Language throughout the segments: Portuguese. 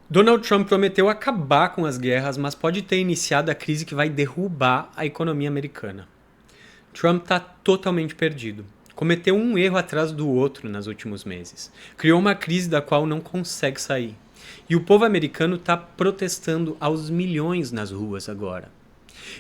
Donald Trump prometeu acabar com as guerras, mas pode ter iniciado a crise que vai derrubar a economia americana. Trump está totalmente perdido. Cometeu um erro atrás do outro nos últimos meses. Criou uma crise da qual não consegue sair. E o povo americano está protestando aos milhões nas ruas agora.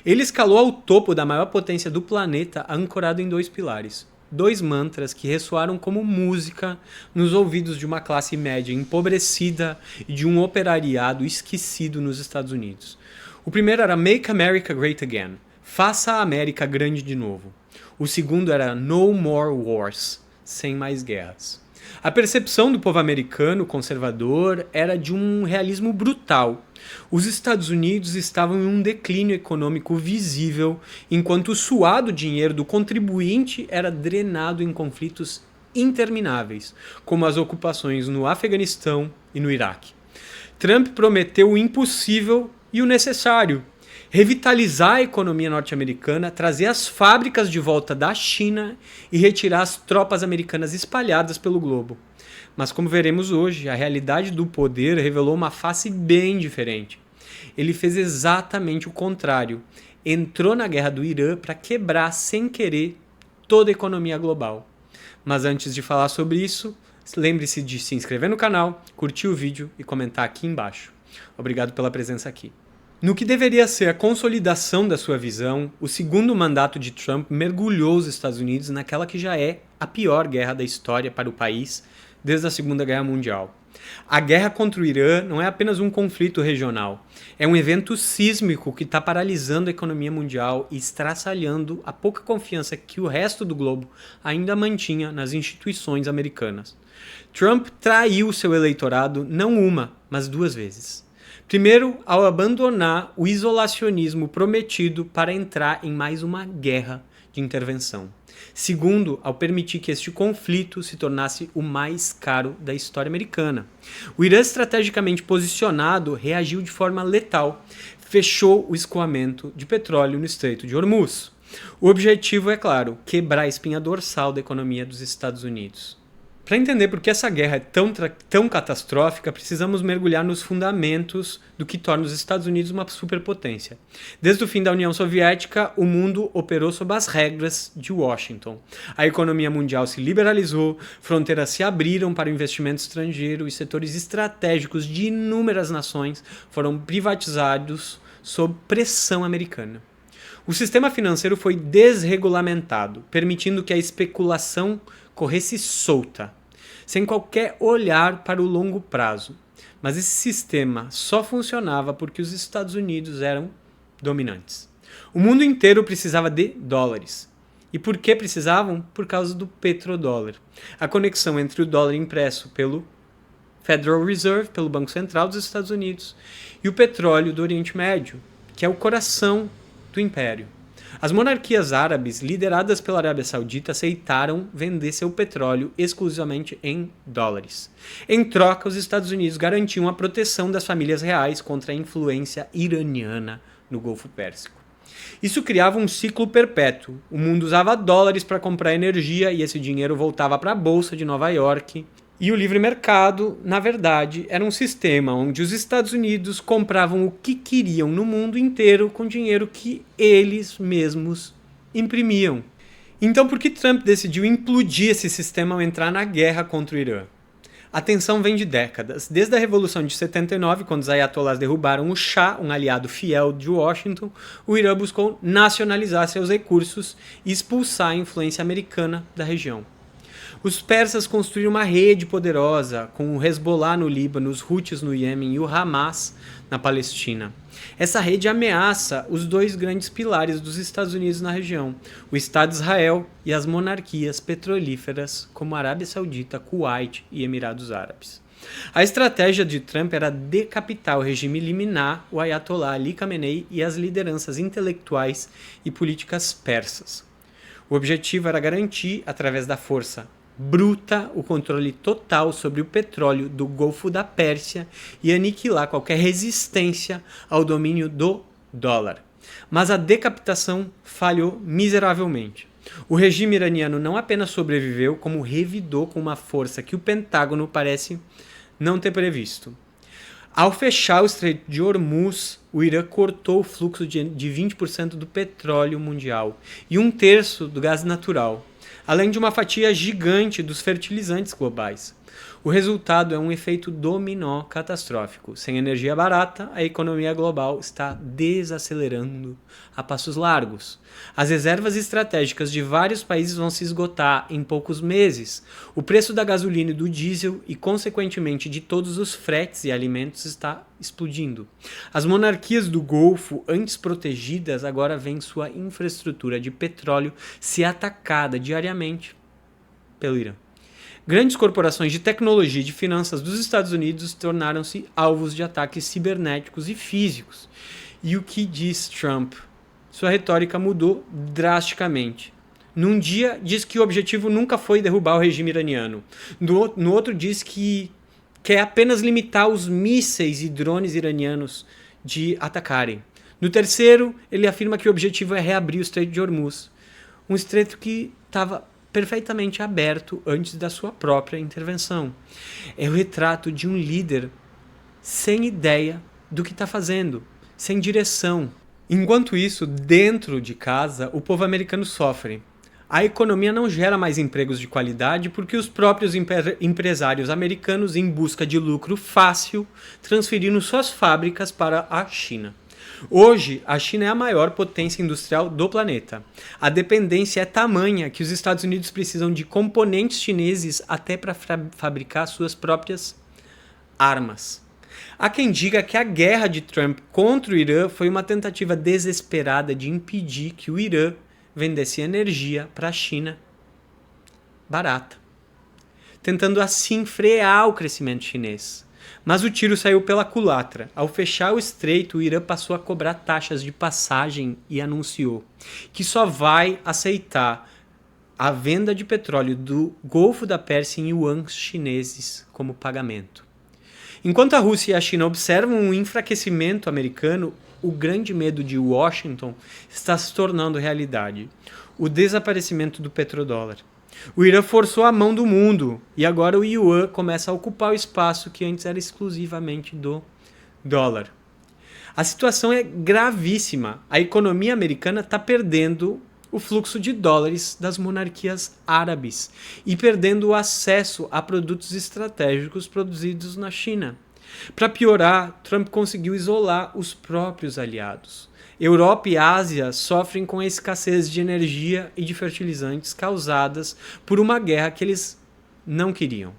Ele escalou ao topo da maior potência do planeta, ancorado em dois pilares. Dois mantras que ressoaram como música nos ouvidos de uma classe média empobrecida e de um operariado esquecido nos Estados Unidos. O primeiro era Make America Great Again, faça a América grande de novo. O segundo era No More Wars, sem mais guerras. A percepção do povo americano conservador era de um realismo brutal. Os Estados Unidos estavam em um declínio econômico visível, enquanto o suado dinheiro do contribuinte era drenado em conflitos intermináveis, como as ocupações no Afeganistão e no Iraque. Trump prometeu o impossível e o necessário: revitalizar a economia norte-americana, trazer as fábricas de volta da China e retirar as tropas americanas espalhadas pelo globo. Mas como veremos hoje, a realidade do poder revelou uma face bem diferente. Ele fez exatamente o contrário. Entrou na guerra do Irã para quebrar sem querer toda a economia global. Mas antes de falar sobre isso, lembre-se de se inscrever no canal, curtir o vídeo e comentar aqui embaixo. Obrigado pela presença aqui. No que deveria ser a consolidação da sua visão, o segundo mandato de Trump mergulhou os Estados Unidos naquela que já é a pior guerra da história para o país desde a Segunda Guerra Mundial. A guerra contra o Irã não é apenas um conflito regional, é um evento sísmico que está paralisando a economia mundial e estraçalhando a pouca confiança que o resto do globo ainda mantinha nas instituições americanas. Trump traiu seu eleitorado não uma, mas duas vezes. Primeiro, ao abandonar o isolacionismo prometido para entrar em mais uma guerra de intervenção. Segundo, ao permitir que este conflito se tornasse o mais caro da história americana. O Irã, estrategicamente posicionado, reagiu de forma letal, fechou o escoamento de petróleo no Estreito de Hormuz. O objetivo é claro: quebrar a espinha dorsal da economia dos Estados Unidos. Para entender por que essa guerra é tão catastrófica, precisamos mergulhar nos fundamentos do que torna os Estados Unidos uma superpotência. Desde o fim da União Soviética, o mundo operou sob as regras de Washington. A economia mundial se liberalizou, fronteiras se abriram para o investimento estrangeiro e setores estratégicos de inúmeras nações foram privatizados sob pressão americana. O sistema financeiro foi desregulamentado, permitindo que a especulação corresse solta, sem qualquer olhar para o longo prazo. Mas esse sistema só funcionava porque os Estados Unidos eram dominantes. O mundo inteiro precisava de dólares. E por que precisavam? Por causa do petrodólar. A conexão entre o dólar impresso pelo Federal Reserve, pelo Banco Central dos Estados Unidos, e o petróleo do Oriente Médio, que é o coração do império. As monarquias árabes, lideradas pela Arábia Saudita, aceitaram vender seu petróleo exclusivamente em dólares. Em troca, os Estados Unidos garantiam a proteção das famílias reais contra a influência iraniana no Golfo Pérsico. Isso criava um ciclo perpétuo. O mundo usava dólares para comprar energia e esse dinheiro voltava para a Bolsa de Nova York. E o livre mercado, na verdade, era um sistema onde os Estados Unidos compravam o que queriam no mundo inteiro com dinheiro que eles mesmos imprimiam. Então, por que Trump decidiu implodir esse sistema ao entrar na guerra contra o Irã? A tensão vem de décadas. Desde a Revolução de 79, quando os ayatollahs derrubaram o Shah, um aliado fiel de Washington, o Irã buscou nacionalizar seus recursos e expulsar a influência americana da região. Os persas construíram uma rede poderosa, com o Hezbollah no Líbano, os Houthis no Iêmen e o Hamas na Palestina. Essa rede ameaça os dois grandes pilares dos Estados Unidos na região, o Estado de Israel e as monarquias petrolíferas como a Arábia Saudita, Kuwait e Emirados Árabes. A estratégia de Trump era decapitar o regime liminar, o Ayatollah Ali Khamenei e as lideranças intelectuais e políticas persas. O objetivo era garantir, através da força bruta, o controle total sobre o petróleo do Golfo da Pérsia e aniquilar qualquer resistência ao domínio do dólar. Mas a decapitação falhou miseravelmente. O regime iraniano não apenas sobreviveu, como revidou com uma força que o Pentágono parece não ter previsto. Ao fechar o Estreito de Hormuz, o Irã cortou o fluxo de 20% do petróleo mundial e 1/3 do gás natural, além de uma fatia gigante dos fertilizantes globais. O resultado é um efeito dominó catastrófico. Sem energia barata, a economia global está desacelerando a passos largos. As reservas estratégicas de vários países vão se esgotar em poucos meses. O preço da gasolina e do diesel e, consequentemente, de todos os fretes e alimentos está explodindo. As monarquias do Golfo, antes protegidas, agora veem sua infraestrutura de petróleo ser atacada diariamente pelo Irã. Grandes corporações de tecnologia e de finanças dos Estados Unidos tornaram-se alvos de ataques cibernéticos e físicos. E o que diz Trump? Sua retórica mudou drasticamente. Num dia, diz que o objetivo nunca foi derrubar o regime iraniano. No outro, diz que quer apenas limitar os mísseis e drones iranianos de atacarem. No terceiro, ele afirma que o objetivo é reabrir o Estreito de Hormuz. Um estreito que estava perfeitamente aberto antes da sua própria intervenção. É o retrato de um líder sem ideia do que está fazendo, sem direção. Enquanto isso, dentro de casa, o povo americano sofre. A economia não gera mais empregos de qualidade porque os próprios empresários americanos, em busca de lucro fácil, transferiram suas fábricas para a China. Hoje, a China é a maior potência industrial do planeta. A dependência é tamanha que os Estados Unidos precisam de componentes chineses até para fabricar suas próprias armas. Há quem diga que a guerra de Trump contra o Irã foi uma tentativa desesperada de impedir que o Irã vendesse energia para a China barata, tentando assim frear o crescimento chinês. Mas o tiro saiu pela culatra. Ao fechar o estreito, o Irã passou a cobrar taxas de passagem e anunciou que só vai aceitar a venda de petróleo do Golfo da Pérsia em yuans chineses como pagamento. Enquanto a Rússia e a China observam um enfraquecimento americano, o grande medo de Washington está se tornando realidade: o desaparecimento do petrodólar. O Irã forçou a mão do mundo e agora o yuan começa a ocupar o espaço que antes era exclusivamente do dólar. A situação é gravíssima. A economia americana está perdendo o fluxo de dólares das monarquias árabes e perdendo o acesso a produtos estratégicos produzidos na China. Para piorar, Trump conseguiu isolar os próprios aliados. Europa e Ásia sofrem com a escassez de energia e de fertilizantes causadas por uma guerra que eles não queriam.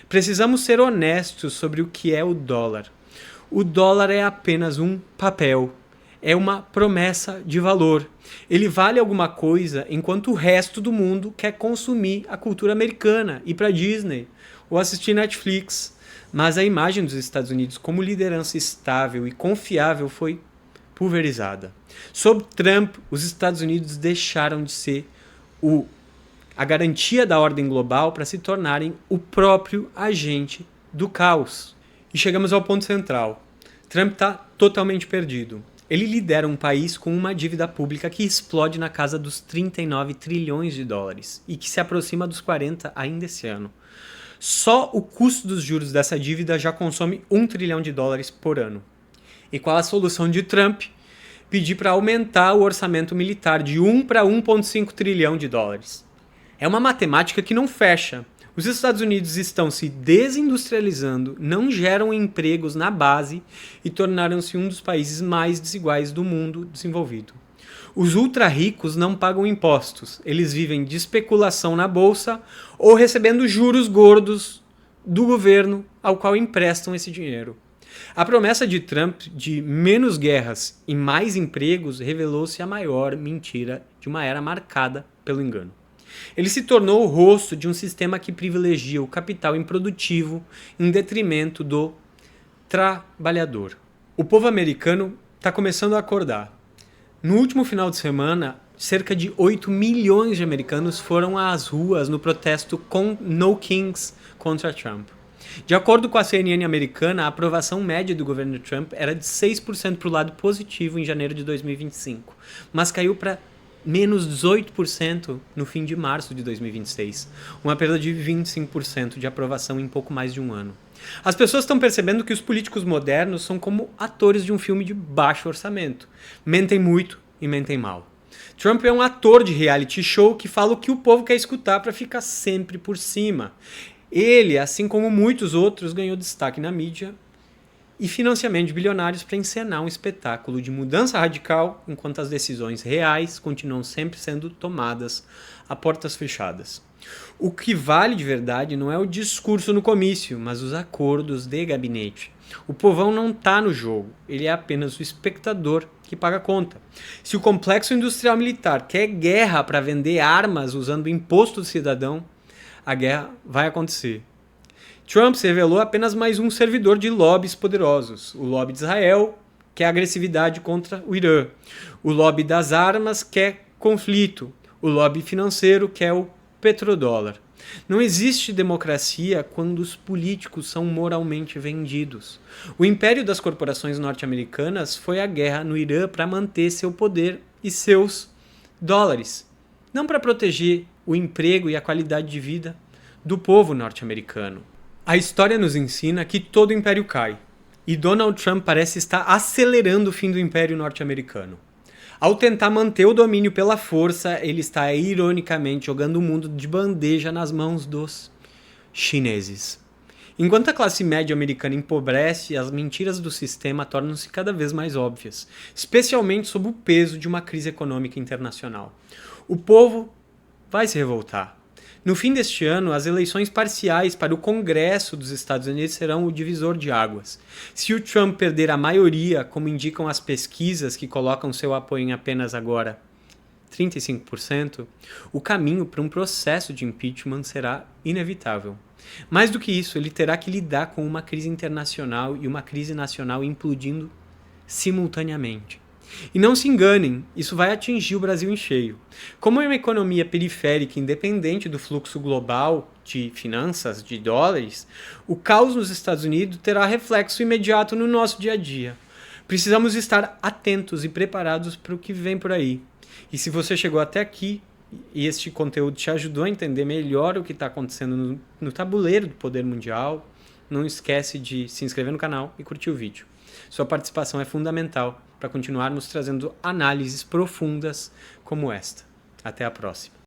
Precisamos ser honestos sobre o que é o dólar. O dólar é apenas um papel. É uma promessa de valor. Ele vale alguma coisa enquanto o resto do mundo quer consumir a cultura americana, ir para Disney ou assistir Netflix. Mas a imagem dos Estados Unidos como liderança estável e confiável foi pulverizada. Sob Trump, os Estados Unidos deixaram de ser a garantia da ordem global para se tornarem o próprio agente do caos. E chegamos ao ponto central. Trump está totalmente perdido. Ele lidera um país com uma dívida pública que explode na casa dos 39 trilhões de dólares e que se aproxima dos 40 ainda esse ano. Só o custo dos juros dessa dívida já consome 1 trilhão de dólares por ano. E qual a solução de Trump? Pedir para aumentar o orçamento militar de 1 para 1,5 trilhão de dólares. É uma matemática que não fecha. Os Estados Unidos estão se desindustrializando, não geram empregos na base e tornaram-se um dos países mais desiguais do mundo desenvolvido. Os ultra-ricos não pagam impostos, eles vivem de especulação na bolsa ou recebendo juros gordos do governo ao qual emprestam esse dinheiro. A promessa de Trump de menos guerras e mais empregos revelou-se a maior mentira de uma era marcada pelo engano. Ele se tornou o rosto de um sistema que privilegia o capital improdutivo em detrimento do trabalhador. O povo americano está começando a acordar. No último final de semana, cerca de 8 milhões de americanos foram às ruas no protesto No Kings contra Trump. De acordo com a CNN americana, a aprovação média do governo Trump era de 6% para o lado positivo em janeiro de 2025, mas caiu para menos 18% no fim de março de 2026, uma perda de 25% de aprovação em pouco mais de um ano. As pessoas estão percebendo que os políticos modernos são como atores de um filme de baixo orçamento. Mentem muito e mentem mal. Trump é um ator de reality show que fala o que o povo quer escutar para ficar sempre por cima. Ele, assim como muitos outros, ganhou destaque na mídia e financiamento de bilionários para encenar um espetáculo de mudança radical, enquanto as decisões reais continuam sempre sendo tomadas a portas fechadas. O que vale de verdade não é o discurso no comício, mas os acordos de gabinete. O povão não está no jogo, ele é apenas o espectador que paga a conta. Se o complexo industrial militar quer guerra para vender armas usando o imposto do cidadão, a guerra vai acontecer. Trump se revelou apenas mais um servidor de lobbies poderosos. O lobby de Israel quer agressividade contra o Irã. O lobby das armas quer conflito. O lobby financeiro quer o petrodólar. Não existe democracia quando os políticos são moralmente vendidos. O império das corporações norte-americanas foi a guerra no Irã para manter seu poder e seus dólares, não para proteger o emprego e a qualidade de vida do povo norte-americano. A história nos ensina que todo império cai, e Donald Trump parece estar acelerando o fim do império norte-americano. Ao tentar manter o domínio pela força, ele está ironicamente jogando o mundo de bandeja nas mãos dos chineses. Enquanto a classe média americana empobrece, as mentiras do sistema tornam-se cada vez mais óbvias, especialmente sob o peso de uma crise econômica internacional. O povo vai se revoltar. No fim deste ano, as eleições parciais para o Congresso dos Estados Unidos serão o divisor de águas. Se o Trump perder a maioria, como indicam as pesquisas que colocam seu apoio em apenas agora 35%, o caminho para um processo de impeachment será inevitável. Mais do que isso, ele terá que lidar com uma crise internacional e uma crise nacional implodindo simultaneamente. E não se enganem, isso vai atingir o Brasil em cheio. Como é uma economia periférica independente do fluxo global de finanças, de dólares, o caos nos Estados Unidos terá reflexo imediato no nosso dia a dia. Precisamos estar atentos e preparados para o que vem por aí. E se você chegou até aqui e este conteúdo te ajudou a entender melhor o que está acontecendo no tabuleiro do poder mundial, não esquece de se inscrever no canal e curtir o vídeo. Sua participação é fundamental para continuarmos trazendo análises profundas como esta. Até a próxima.